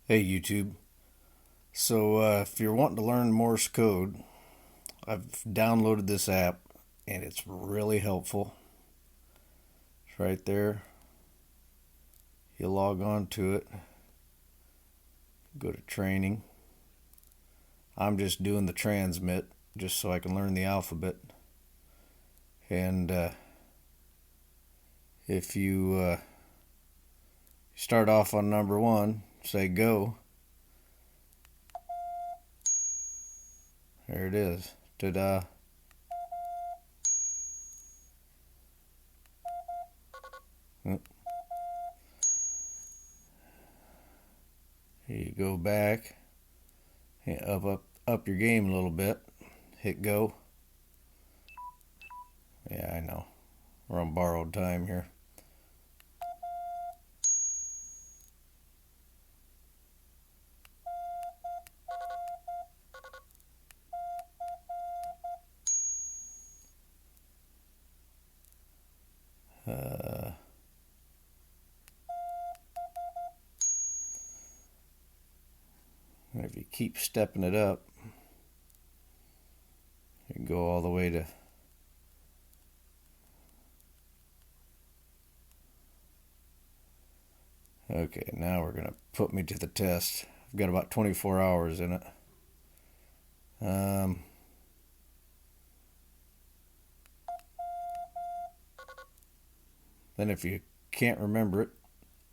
Hey YouTube. If you're wanting to learn Morse code, I've downloaded this app and it's really helpful. It's right there. You log on to it, go to training. I'm just doing the transmit just so I can learn the alphabet. And if you start off on number one, say go. There it is. Ta-da. Oh, here you go back. Up your game a little bit. Hit go. Yeah, I know. We're on borrowed time here. Uh, if you keep stepping it up, you can go all the way to. Okay, now we're going to put me to the test. I've got about 24 hours in it. Then if you can't remember it,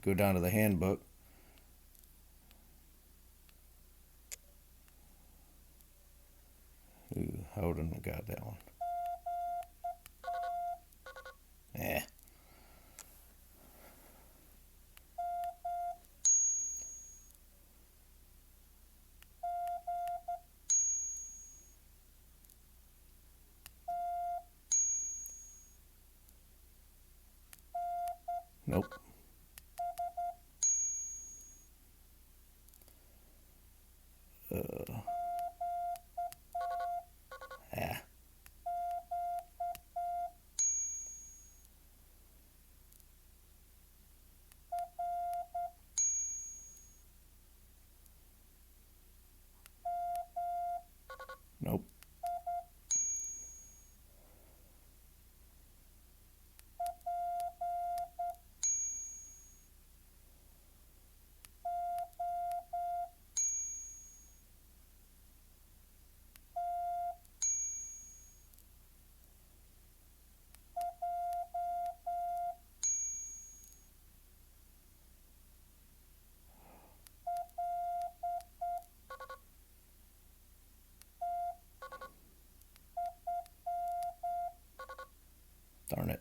go down to the handbook. Ooh, I wouldn't have got that one. Eh. Nope. Uh, ah. Nope. Darn it.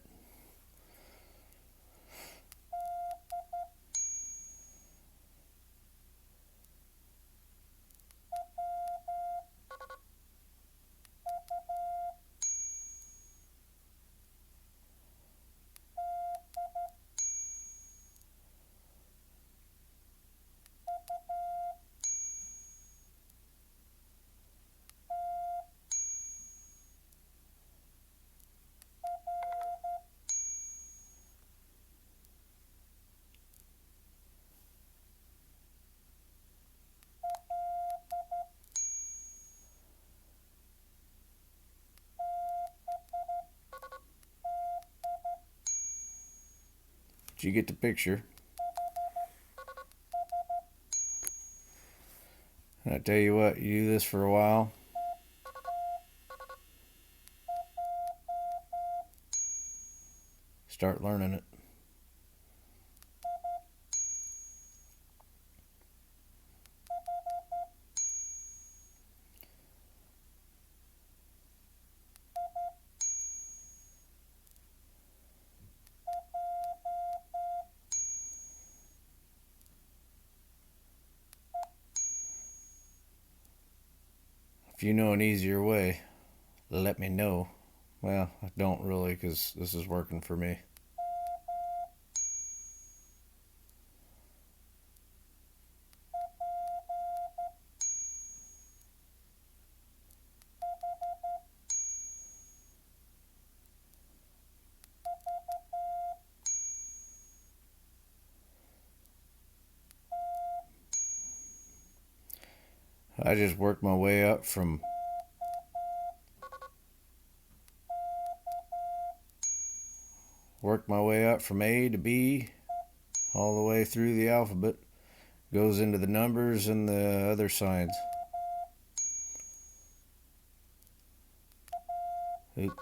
Did you get the picture? And I tell you what, you do this for a while, start learning it. If you know an easier way, let me know. Well, I don't really, because this is working for me. I just worked my way up from A to B all the way through the alphabet. Goes into the numbers and the other signs. Oop.